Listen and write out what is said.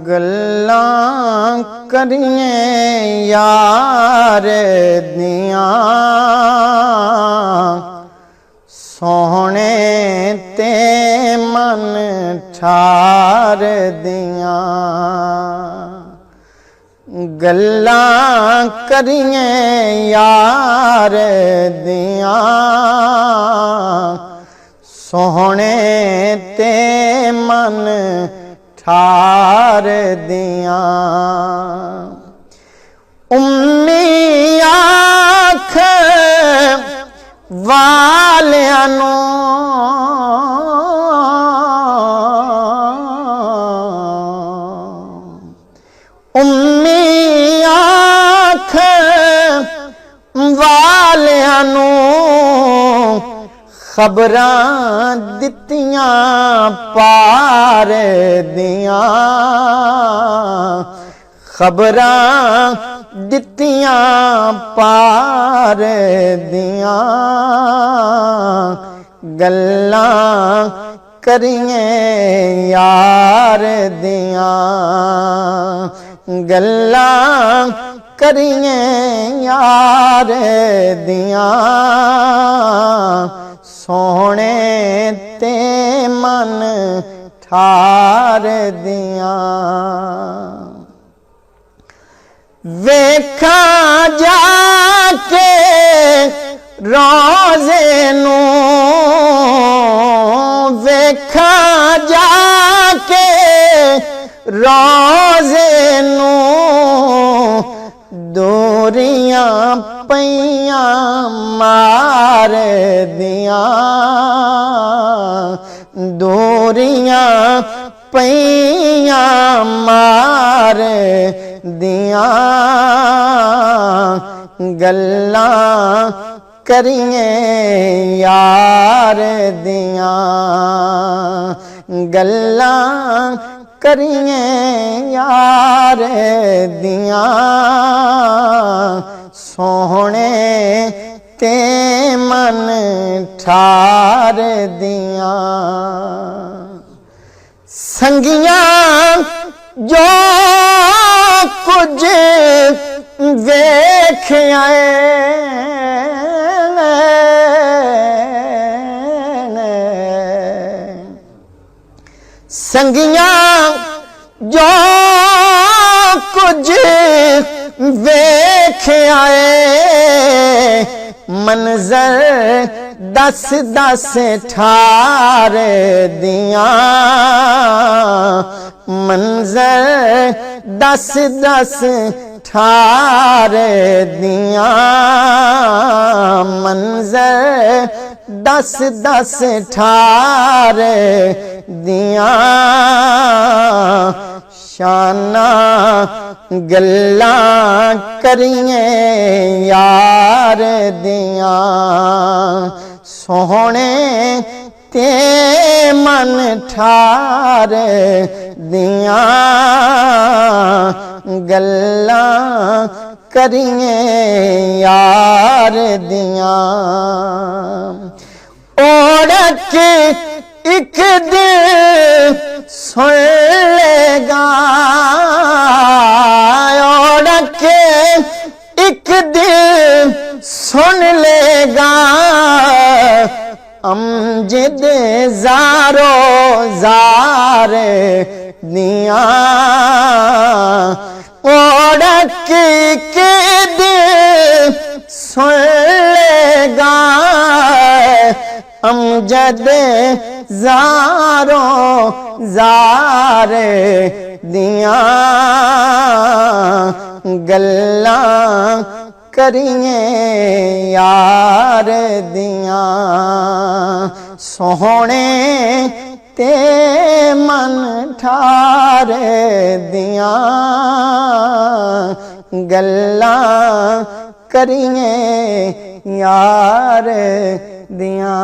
गल्लां करिए यार दियां सोहने ते मन ठार दियां गल्लां करिए यार दियां सोहने ते मन ठार दियां उम्मी आख वालियां नूं उम्मी आख वालियां नूं खबरां दित्तियां पार दियां खबरां दित्तियां पार दियां गल्लां करिए यार दियां गल्लां करिए यार दियां सोहने ते मन ठार दियां वेखा जाके रोज़े नूं वेखा जाके रोज़े नूं दूरियां पईयां मार दियां दूरियां पईयां मार दियां गल्लां करिए यार दियां गल्लां करिए यार दियां सोहने ते मन ठार दियां संगियां जो कुछ वेख आए संगियां जो कुछ वेख आए मंजर दस दस ठार दियां मंजर दस दस ठार दियां मंजर दस दस ठार दियां शाना गल्लां करिए यार दियां सोहने ते मन ठार दियां गल्लां करिए यार दियां औरत एक दिन सुन लेगा औरत एक दिन सुन लेगा अमजद ज़ारो ज़ार दियां औरत के दिल सुन लेगा अमजद ज़ारो ज़ार दियां गल्लां करिए यार दियां सोहने ते मन ठार दियां गल्लां करिए यार दियां।